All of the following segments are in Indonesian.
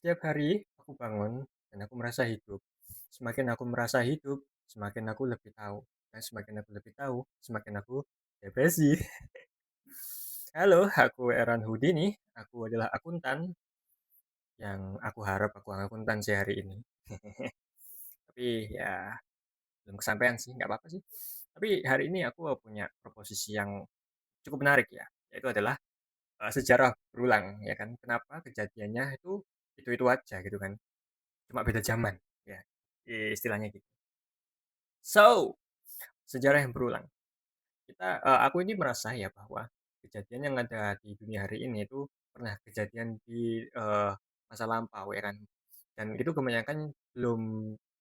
Setiap hari aku bangun dan aku merasa hidup. Semakin aku merasa hidup, semakin aku lebih tahu. Dan semakin aku lebih tahu, semakin aku depresi. Halo, aku Eran Houdini. Aku adalah akuntan yang aku harap aku akuntan sih hari ini. Tapi ya belum kesampaian sih, nggak apa-apa sih. Tapi hari ini aku punya proposisi yang cukup menarik ya, yaitu adalah sejarah berulang ya kan. Kenapa kejadiannya itu aja gitu kan. Cuma beda zaman ya, istilahnya gitu. So, sejarah yang berulang. Aku ini merasa ya bahwa kejadian yang ada di dunia hari ini itu pernah kejadian di, masa lampau ya kan, dan itu kebanyakan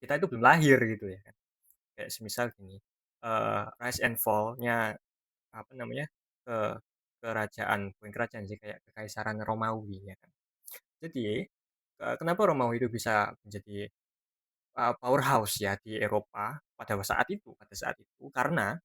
kita itu belum lahir gitu ya kan. Kayak semisal gini, rise and fall-nya, apa namanya, ke bukan kerajaan sih, kayak kekaisaran Romawi ya kan. Jadi, kenapa Romawi itu bisa menjadi powerhouse ya di Eropa pada saat itu, karena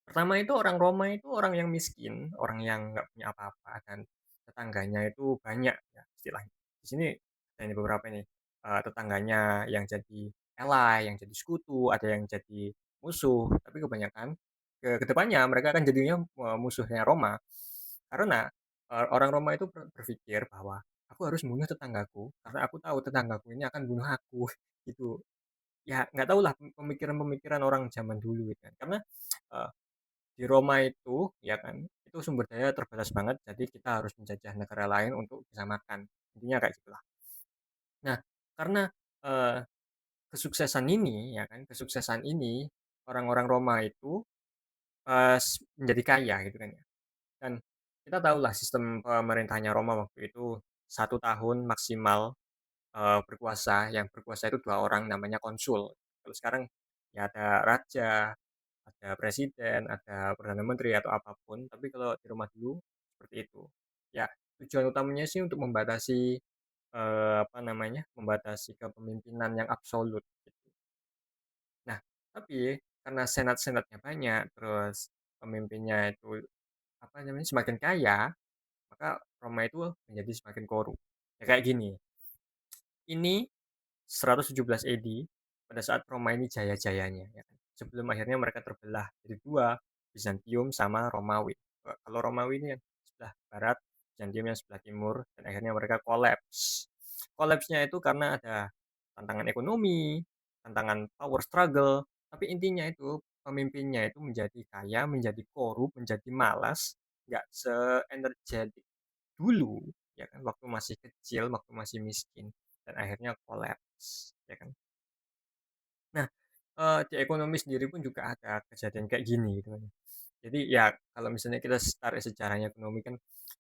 pertama itu orang Roma itu orang yang miskin, orang yang nggak punya apa-apa dan tetangganya itu banyak ya istilahnya. Di sini ada ini beberapa nih, tetangganya yang jadi ally, yang jadi sekutu, ada yang jadi musuh, tapi kebanyakan ke depannya mereka akan jadinya, musuhnya Roma. Karena, orang Roma itu berpikir bahwa, "Aku harus membunuh tetanggaku, karena aku tahu tetanggaku ini akan bunuh aku." Gitu. Ya nggak tahulah pemikiran-pemikiran orang zaman dulu gitu kan. Karena, eee, di Roma itu ya kan, itu sumber daya terbatas banget, jadi kita harus menjajah negara lain untuk bisa makan. Intinya kayak gitulah. Nah, karena, eee, kesuksesan ini, orang-orang Roma itu, menjadi kaya gitu kan ya. Dan kita tahulah sistem pemerintahnya Roma waktu itu 1 tahun maksimal berkuasa, yang berkuasa itu 2 orang namanya konsul. Kalau sekarang ya ada raja, ada presiden, ada perdana menteri atau apapun, tapi kalau di rumah dulu seperti itu. Ya, tujuan utamanya sih untuk membatasi, apa namanya, membatasi kepemimpinan yang absolut gitu. Nah, tapi karena senat-senatnya banyak, terus pemimpinnya itu, apa namanya, semakin kaya, maka Roma itu menjadi semakin korup. Ya kayak gini, ini 117 AD, pada saat Roma ini jaya-jayanya ya kan. Sebelum akhirnya mereka terbelah jadi 2, Bizantium sama Romawi. Kalau Romawi ini yang sebelah barat, Bizantium yang sebelah timur, dan akhirnya mereka kolaps. Kolapsnya itu karena ada tantangan ekonomi, tantangan power struggle, tapi intinya itu pemimpinnya itu menjadi kaya, menjadi korup, menjadi malas, nggak se-energetik dulu, ya kan, waktu masih kecil, waktu masih miskin, dan akhirnya kolaps, ya kan. Nah, di ekonomi sendiri pun juga ada kejadian kayak gini gitu kan. Jadi ya kalau misalnya kita tarik sejarahnya ekonomi kan,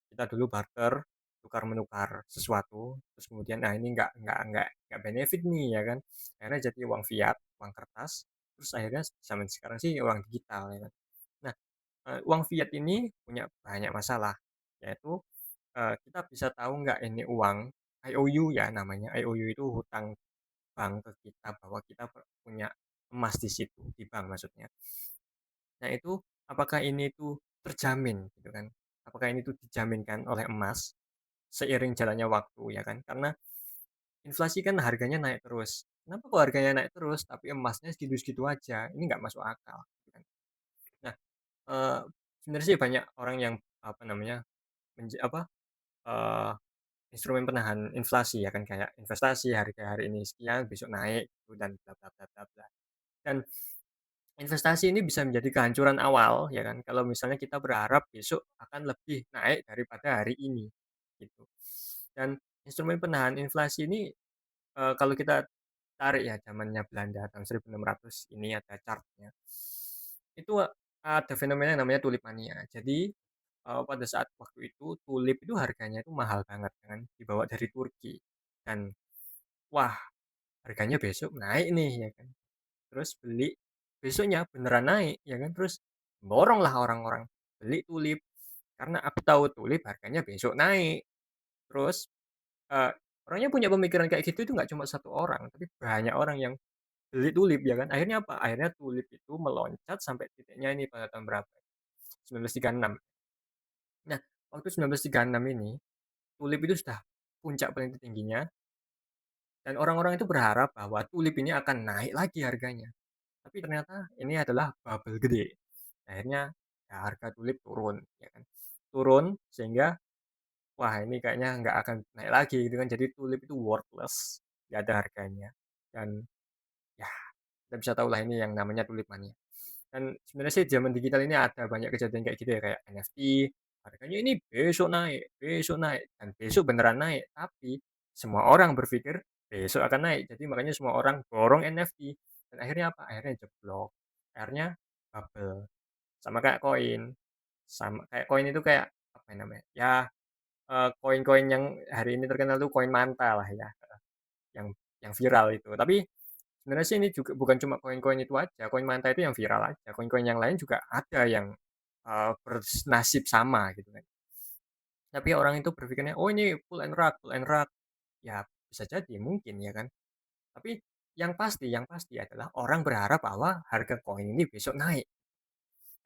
kita dulu barter, tukar-menukar sesuatu, terus kemudian, nah ini nggak benefit nih ya kan, akhirnya jadi uang fiat, uang kertas, terus akhirnya zaman sekarang sih uang digital ya kan. Nah, uang fiat ini punya banyak masalah, yaitu kita bisa tahu nggak ini uang IOU ya namanya, IOU itu hutang bank ke kita bahwa kita punya emas di situ, di bank maksudnya. Nah itu, apakah ini tuh terjamin gitu kan? Apakah ini tuh dijaminkan oleh emas seiring jalannya waktu ya kan? Karena inflasi kan harganya naik terus. Kenapa kok harganya naik terus tapi emasnya segitu-segitu aja? Ini nggak masuk akal gitu kan. Nah, eee, sebenarnya sih banyak orang yang apa namanya, apa, eee instrumen penahan inflasi ya kan, kayak investasi harga hari ini sekian, besok naik gitu dan bla bla bla bla bla. Dan investasi ini bisa menjadi kehancuran awal ya kan, kalau misalnya kita berharap besok akan lebih naik daripada hari ini, gitu. Dan instrumen penahan inflasi ini, kalau kita tarik ya zamannya Belanda tahun 1600 ini ada chart-nya. Itu ada fenomena yang namanya tulip mania. Jadi, pada saat waktu itu tulip itu harganya itu mahal banget kan, dibawa dari Turki dan wah harganya besok naik nih ya kan, terus beli, besoknya beneran naik ya kan, terus boronglah orang-orang beli tulip, karena aku tahu tulip harganya besok naik. Terus, eee, orangnya punya pemikiran kayak gitu itu nggak cuma satu orang, tapi banyak orang yang beli tulip ya kan, akhirnya apa, akhirnya tulip itu meloncat sampai titiknya ini pada tahun berapa, 1936. Nah, waktu 1936 ini, tulip itu sudah puncak paling tingginya, Dan orang-orang itu berharap bahwa tulip ini akan naik lagi harganya. Tapi ternyata ini adalah bubble gede. Akhirnya ya harga tulip turun, ya kan. Turun sehingga, wah ini kayaknya nggak akan naik lagi gitu kan. Jadi tulip itu worthless, nggak ada harganya. Dan ya kita bisa tahu lah ini yang namanya tulip mania. Dan sebenarnya sih zaman digital ini ada banyak kejadian kayak gitu ya, kayak NFT, harganya ini besok naik, dan besok beneran naik. Tapi semua orang berpikir besok akan naik, jadi makanya semua orang borong NFT. Dan akhirnya apa? Akhirnya jeblok, akhirnya bubble. Sama kayak koin, sama kayak koin itu kayak apa ya namanya? Ya koin-koin yang hari ini terkenal tuh koin manta lah ya, yang viral itu. Tapi sebenarnya sih ini juga bukan cuma koin-koin itu aja, koin Manta itu yang viral aja, koin-koin yang lain juga ada yang, bernasib sama gitu kan. Tapi orang itu berpikirnya, "Oh ini full and rug." Ya bisa jadi, mungkin ya kan. Tapi yang pasti adalah orang berharap bahwa harga koin ini besok naik.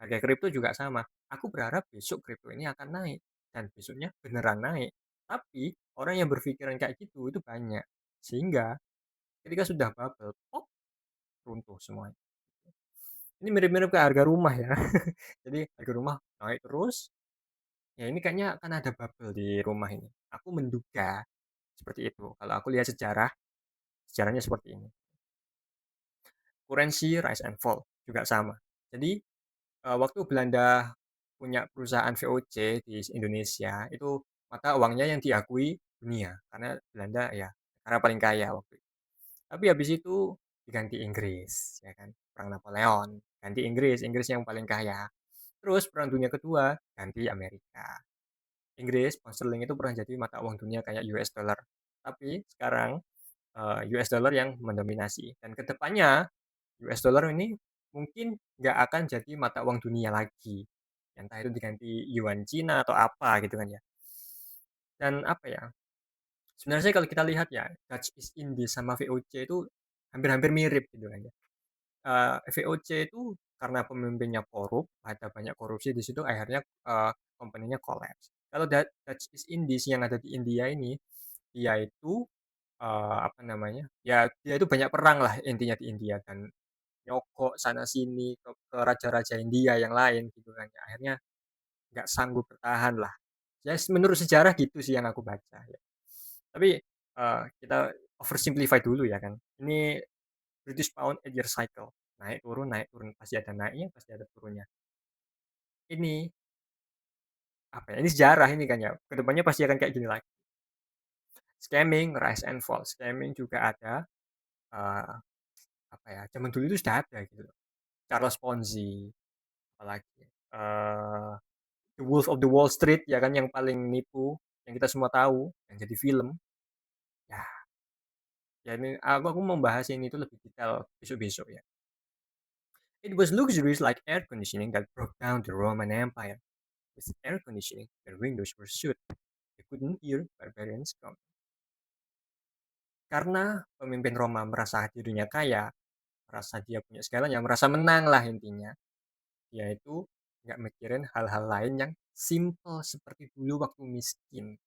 Harga kripto juga sama, aku berharap besok kripto ini akan naik, dan besoknya beneran naik. Tapi orang yang berpikiran kayak gitu itu banyak, sehingga ketika sudah bubble, pop, runtuh semuanya. Ini mirip-mirip kayak harga rumah ya. Jadi harga rumah naik terus, ya ini kayaknya akan ada bubble di rumah ini. Aku menduga seperti itu. Kalau aku lihat sejarah, sejarahnya seperti ini. Currency rise and fall juga sama. Jadi waktu Belanda punya perusahaan VOC di Indonesia, itu mata uangnya yang diakui dunia karena Belanda ya karena paling kaya waktu itu. Tapi habis itu diganti Inggris, ya kan, perang Napoleon, ganti Inggris, Inggris yang paling kaya. Terus Perang Dunia Kedua ganti Amerika. Inggris, pound sterling itu pernah jadi mata uang dunia kayak US dollar. Tapi sekarang US dollar yang mendominasi. Dan kedepannya US dollar ini mungkin nggak akan jadi mata uang dunia lagi. Entah itu diganti yuan Cina atau apa gitu kan ya. Dan apa ya, sebenarnya sih kalau kita lihat ya, Dutch East Indies sama VOC itu hampir-hampir mirip gitu kan ya. VOC itu karena pemimpinnya korup, ada banyak korupsi di situ akhirnya, company-nya kolaps. Kalau Dutch East Indies yang ada di India ini, dia itu, apa namanya, ya dia itu banyak perang lah intinya di India dan nyogok sana sini ke raja-raja India yang lain gitu kan ya, akhirnya nggak sanggup bertahan lah. Ya menurut sejarah gitu sih yang aku baca ya. Tapi, kita oversimplify dulu ya kan. Ini British pound 8 year cycle. Naik turun. Pasti ada naiknya, pasti ada turunnya. Ini, apa ya, ini sejarah ini kan ya, kedepannya pasti akan kayak gini lagi. Scamming, rise and fall. Scamming juga ada, eee, apa ya, zaman dulu itu sudah ada gitu loh. Charles Ponzi, apalagi, The Wolf of the Wall Street ya kan yang paling nipu, yang kita semua tahu, yang jadi film. Ya ya ini aku membahas ini tuh lebih detail besok-besok ya. It was luxuries like air conditioning that broke down the Roman Empire. With air conditioning, their windows were shut. They couldn't hear barbarians come. Karena pemimpin Roma merasa dirinya kaya, merasa dia punya segalanya, merasa menang lah intinya. Dia itu nggak mikirin hal-hal lain yang simple seperti dulu waktu miskin.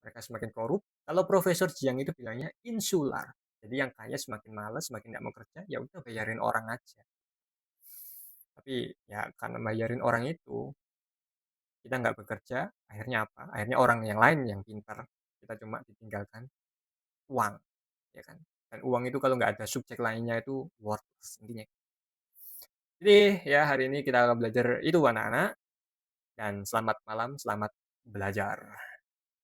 Mereka semakin korup. Kalau Profesor Jiang itu bilangnya insular. Jadi yang kaya semakin malas, semakin nggak mau kerja, ya udah bayarin orang aja. Tapi ya karena bayarin orang itu, kita nggak bekerja, akhirnya apa? Akhirnya orang yang lain yang pintar. Kita cuma ditinggalkan uang, ya kan? Dan uang itu kalau nggak ada subjek lainnya itu worthless intinya. Jadi ya hari ini kita akan belajar itu anak-anak dan selamat malam, selamat belajar.